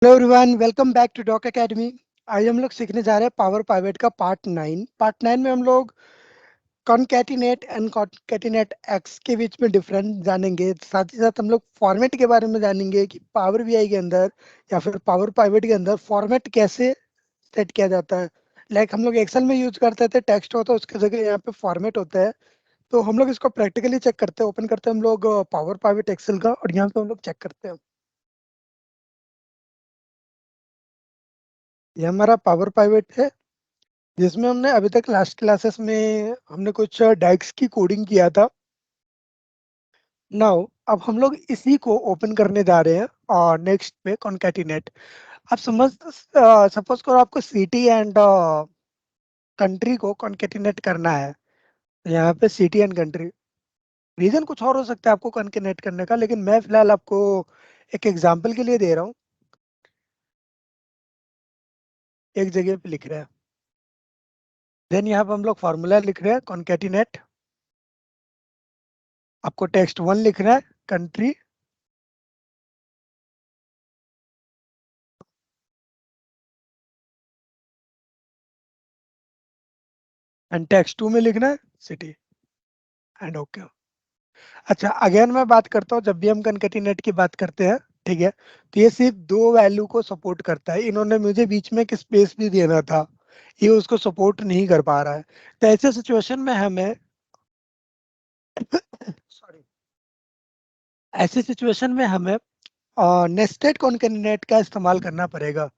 Hello everyone, welcome back to doc academy. आज हम लोग सीखने जा रहे हैं पावर पाइवेट का पार्ट 9 में हम लोग कॉनकैटिनेट एंड कॉनकैटिनेट एक्स के बीच में डिफरेंस जानेंगे। साथ ही साथ हम लोग फॉर्मेट के बारे में जानेंगे कि पावर बीआई के अंदर या फिर पावर पाइवेट के अंदर फॉर्मेट कैसे सेट किया जाता है। लाइक हम लोग एक्सेल में यूज करते थे, टेक्स्ट होता है, उसकी जगह यहाँ पे फॉर्मेट होता है। तो हम लोग इसको प्रैक्टिकली चेक करते हैं, ओपन करते हैं हम लोग पावर पाइवेट एक्सेल का, और यहाँ पे हम लोग चेक करते हैं। ये हमारा पावर पाइवेट है, जिसमें हमने अभी तक लास्ट क्लासेस में हमने कुछ डाइक्स की कोडिंग किया था। नाउ अब हम लोग इसी को ओपन करने जा रहे हैं और नेक्स्ट पे कॉन्कैटिनेट। आप समझ सपोज करो आपको सिटी एंड कंट्री को कॉन्कैटिनेट करना है। तो यहाँ पे सिटी एंड कंट्री, रीजन कुछ और हो सकता है आपको कॉन्कैटिनेट करने का, लेकिन मैं फिलहाल आपको एक एग्जांपल के लिए दे रहा हूँ। एक जगह पे लिख रहे हैं, देन यहाँ पे हम लोग फार्मूला लिख रहे हैं कॉन्कैटिनेट। आपको टेक्स्ट वन लिखना है कंट्री, एंड टेक्स्ट टू में लिखना है सिटी, एंड ओके। अच्छा, अगेन मैं बात करता हूँ, जब भी हम कनकैटिनेट की बात करते हैं, ठीक है, तो ये सिर्फ दो वैल्यू को सपोर्ट करता है। इन्होंने मुझे बीच में एक स्पेस भी देना था, ये उसको सपोर्ट नहीं कर पा रहा है। तो ऐसे सिचुएशन में हमें सॉरी, ऐसे सिचुएशन में हमें नेस्टेड कॉन्कैटिनेट का इस्तेमाल करना पड़ेगा।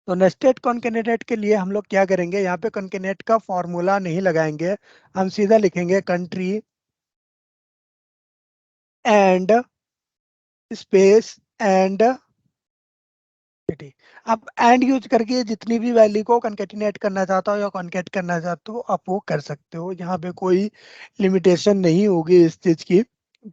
तो नेस्टेड कॉन्कैटिनेट के लिए हम लोग क्या करेंगे, यहाँ पे कॉन्कैटिनेट का फॉर्मूला नहीं लगाएंगे, हम सीधा लिखेंगे country and space and city. आप एंड यूज करके जितनी भी वैल्यू को कॉन्केटिनेट करना चाहता हो या कॉन्केट करना चाहते हो, आप वो कर सकते हो। यहाँ पे कोई लिमिटेशन नहीं होगी इस चीज की,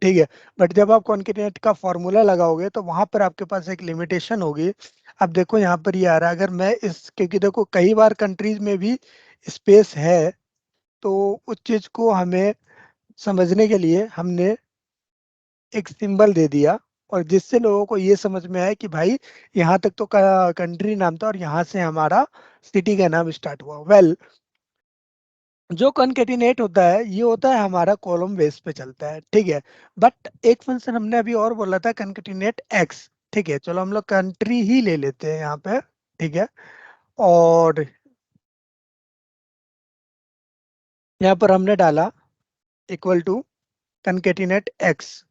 ठीक है। बट जब आप कॉन्केटिनेट का फॉर्मूला लगाओगे तो वहां पर आपके पास एक लिमिटेशन होगी। अब देखो यहाँ पर ये आ रहा है, अगर मैं इस, क्योंकि देखो कई बार कंट्रीज में भी स्पेस है, तो उस चीज को हमें समझने के लिए हमने एक सिंबल दे दिया, और जिससे लोगों को ये समझ में आया कि भाई यहाँ तक तो कंट्री नाम था और यहाँ से हमारा सिटी का नाम स्टार्ट हुआ। जो कॉन्केटिनेट होता है ये होता है हमारा कॉलम बेस पे चलता है, ठीक है। बट एक फंक्शन हमने अभी और बोला था कॉन्केटिनेट एक्स, ठीक है। चलो हम लोग कंट्री ही ले लेते हैं यहाँ पे, ठीक है। और यहाँ पर हमने डाला equal to concatenate X,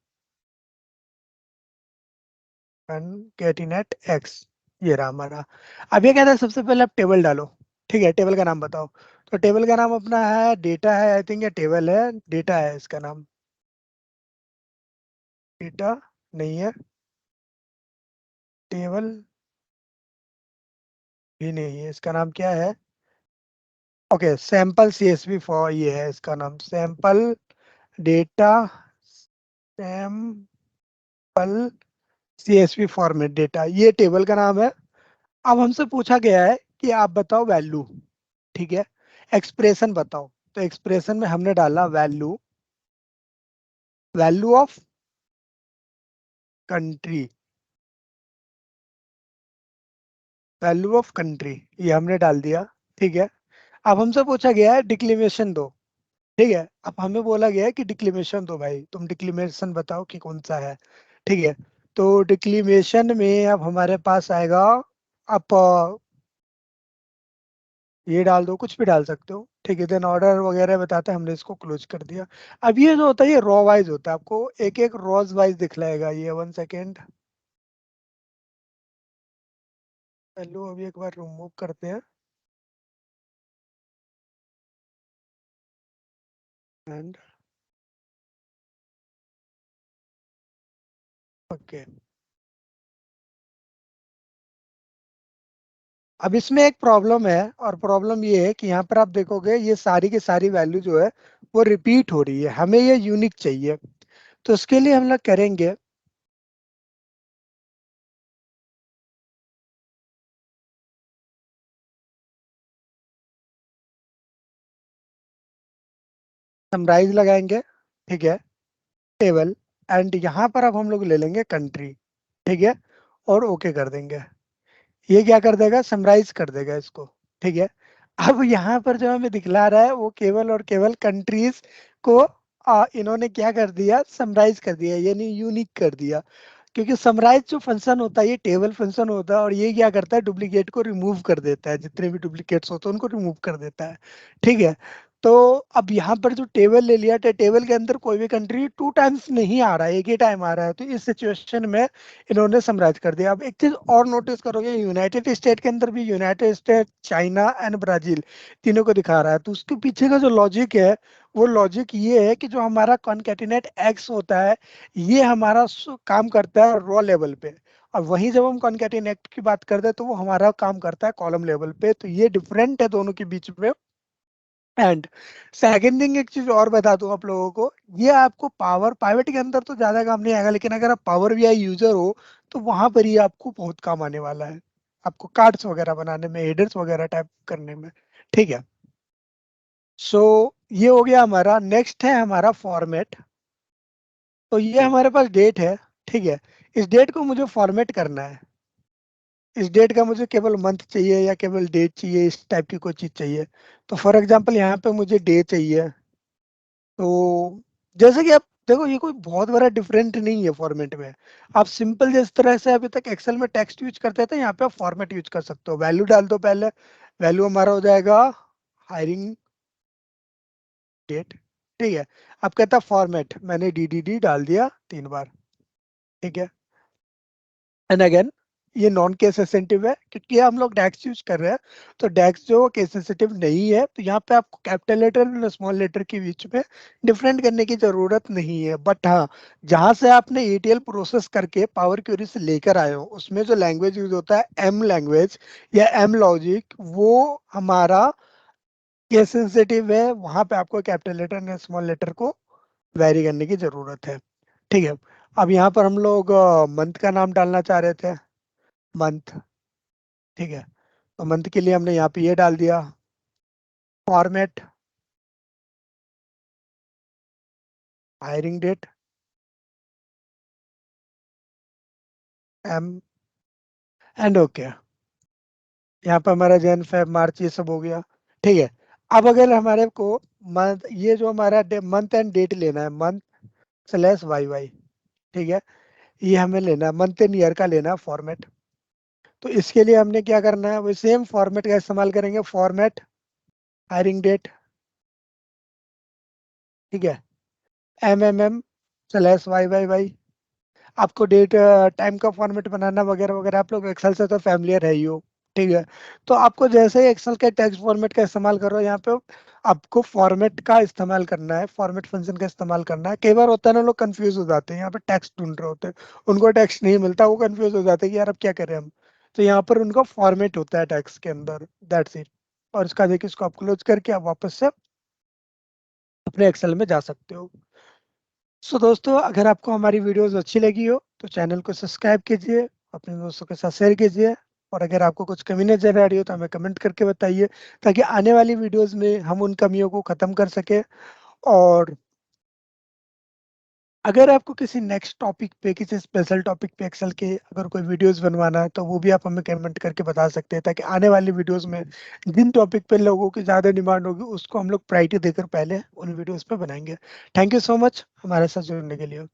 concatenate X, ये रहा हमारा। अब ये कहता है सबसे पहले आप टेबल डालो, ठीक है। टेबल का नाम बताओ। तो टेबल का नाम अपना है डेटा है, आई थिंक ये टेबल है, डेटा है इसका नाम। डेटा नहीं है, टेबल भी नहीं है, इसका नाम क्या है? ओके, सैंपल सीएसवी फॉर, ये है इसका नाम, sample data, sample CSV format data, ये टेबल का नाम है। अब हमसे पूछा गया है कि आप बताओ वैल्यू, ठीक है, एक्सप्रेशन बताओ। तो एक्सप्रेशन में हमने डाला value, value of country, value of country, ये हमने डाल दिया, ठीक है। अब हमसे पूछा गया है डिक्लेमेशन दो, ठीक है। अब हमें बोला गया है कि डिक्लेमेशन दो भाई, तुम डिक्लेमेशन बताओ कि कौन सा है, ठीक है। तो डिक्लेमेशन में अब हमारे पास आएगा, आप ये डाल दो, कुछ भी डाल सकते हो, ठीक है। देन ऑर्डर वगैरह बताते हैं, हमने इसको क्लोज कर दिया। अब ये जो होता है ये रॉ वाइज होता है, आपको एक एक रॉज वाइज दिखलाएगा ये, 1 सेकेंड। चलो अभी एक बार रिमूव करते हैं, एंड ओके। अब इसमें एक प्रॉब्लम है, और प्रॉब्लम ये है कि यहाँ पर आप देखोगे ये सारी की सारी वैल्यू जो है वो रिपीट हो रही है, हमें ये यूनिक चाहिए। तो उसके लिए हम लोग करेंगे, समराइज लगाएंगे, ठीक है, टेबल एंड यहाँ पर अब हम लोग ले लेंगे कंट्री, ठीक है, और ओके कर देंगे। ये क्या कर देगा, समराइज कर देगा इसको, ठीक है। अब यहाँ पर जो हमें दिखला रहा है वो केवल और केवल कंट्रीज को इन्होंने क्या कर दिया, समराइज कर दिया, यानी यूनिक कर दिया। क्योंकि समराइज जो फंक्शन होता है ये टेबल फंक्शन होता है, और ये क्या करता है, डुप्लीकेट को रिमूव कर देता है, जितने भी डुप्लीकेट्स होते हैं उनको रिमूव कर देता है, ठीक है। तो अब यहाँ पर जो टेबल ले लिया, टेबल के अंदर कोई भी कंट्री 2 टाइम्स नहीं आ रहा है, एक ही टाइम आ रहा है, तो इस सिचुएशन में इन्होंने समराइज कर दिया। अब एक चीज और नोटिस करोगे, यूनाइटेड स्टेट के अंदर भी United state, China and Brazil तीनों को दिखा रहा है। तो उसके पीछे का जो लॉजिक है, वो लॉजिक ये है कि जो हमारा कॉन्केटिनेट एक्स होता है, ये हमारा काम करता है रॉ लेवल पे। अब वहीं जब हम कॉन्केटिनेट की बात करते हैं तो वो हमारा काम करता है कॉलम लेवल पे। तो ये डिफरेंट है दोनों के बीच में। एंड सेकंड थिंग, एक चीज और बता दूं आप लोगों को, ये आपको पावर पाइवेट के अंदर तो ज्यादा काम नहीं आएगा, लेकिन अगर आप पावर बीआई यूजर हो तो वहां पर ही आपको बहुत काम आने वाला है, आपको कार्ड्स वगैरह बनाने में, हेडर्स वगैरह टाइप करने में, ठीक है। सो ये हो गया हमारा। नेक्स्ट है हमारा फॉर्मेट। तो ये हमारे पास डेट है, ठीक है। इस डेट को मुझे फॉर्मेट करना है। इस डेट का मुझे केवल मंथ चाहिए या केवल डेट चाहिए, इस टाइप की कोई चीज चाहिए। तो फॉर एग्जांपल यहाँ पे मुझे डे चाहिए। तो जैसे कि आप देखो, ये कोई बहुत बड़ा डिफरेंट नहीं है फॉर्मेट में। आप सिंपल जिस तरह से अभी तक एक्सेल में टेक्स्ट यूज करते थे, यहाँ पे आप फॉर्मेट यूज कर सकते हो। वैल्यू डाल दो पहले, वैल्यू हमारा हो जाएगा हायरिंग डेट, ठीक है। अब कहता फॉर्मेट, मैंने डी डाल दिया 3 बार, ठीक है। एंड अगेन, ये नॉन केस सेंसिटिव है क्योंकि हम लोग डैक्स यूज कर रहे हैं। तो डैक्स जो केस सेंसिटिव नहीं है, तो यहाँ पे आपको कैपिटल लेटर और स्मॉल लेटर के बीच में डिफरेंट करने की जरूरत नहीं है। बट हाँ, जहां से आपने ईटीएल प्रोसेस करके पावर क्वेरी से लेकर आए हो, उसमें जो लैंग्वेज यूज होता है एम लैंग्वेज या एम लॉजिक, वो हमारा केस सेंसिटिव है। वहां पे आपको कैपिटल लेटर और स्मॉल लेटर को वेरी करने की जरूरत है, ठीक है। अब यहाँ पर हम लोग मंथ का नाम डालना चाह रहे थे, मंथ, ठीक है। तो मंथ के लिए हमने यहाँ पे ये डाल दिया, format hiring date M and okay. यहाँ पे हमारा जैन फेब मार्च ये सब हो गया, ठीक है। अब अगर हमारे को मंथ, ये जो हमारा मंथ एंड डेट लेना है, मंथ स्लैश वाई वाई, ठीक है, ये हमें लेना है, मंथ एंड ईयर का लेना है फॉर्मेट। तो इसके लिए हमने क्या करना है, वो सेम फॉर्मेट का इस्तेमाल करेंगे, फॉर्मेट हायरिंग डेट, ठीक है, M slash Y Y Y. आपको डेट टाइम का फॉर्मेट बनाना वगैरह वगैरह, आप लोग एक्सेल से तो फैमिलियर है ही हो, ठीक है। तो आपको जैसे ही एक्सेल के टेक्स्ट फॉर्मेट का इस्तेमाल करो, यहाँ पे आपको फॉर्मेट का इस्तेमाल करना है, फॉर्मेट फंक्शन का इस्तेमाल करना है। कई बार होता है ना, लोग कंफ्यूज हो जाते हैं, यहाँ पे टेक्स्ट ढूंढ रहे होते हैं, उनको टेक्स्ट नहीं मिलता, वो कंफ्यूज हो जाते हैं कि यार अब क्या करें हम। तो यहाँ पर उनका फॉर्मेट होता है टेक्स्ट के अंदर, दैट्स इट। और इसका देखिए, इसको आप क्लोज करके आप वापस से अपने एक्सेल में जा सकते हो। सो दोस्तों, अगर आपको हमारी वीडियोस अच्छी लगी हो तो चैनल को सब्सक्राइब कीजिए, अपने दोस्तों के साथ शेयर कीजिए। और अगर आपको कुछ कमी नजर आ रही हो तो हमें कमेंट करके बताइए, ताकि आने वाली वीडियोस में हम उन कमियों को खत्म कर सके। और अगर आपको किसी नेक्स्ट टॉपिक पे, किसी स्पेशल टॉपिक पे एक्सेल के अगर कोई वीडियोस बनवाना है, तो वो भी आप हमें कमेंट करके बता सकते हैं, ताकि आने वाली वीडियोस में जिन टॉपिक पे लोगों की ज़्यादा डिमांड होगी, उसको हम लोग प्रायोरिटी देकर पहले उन वीडियोस पे बनाएंगे। थैंक यू सो मच हमारे साथ जुड़ने के लिए।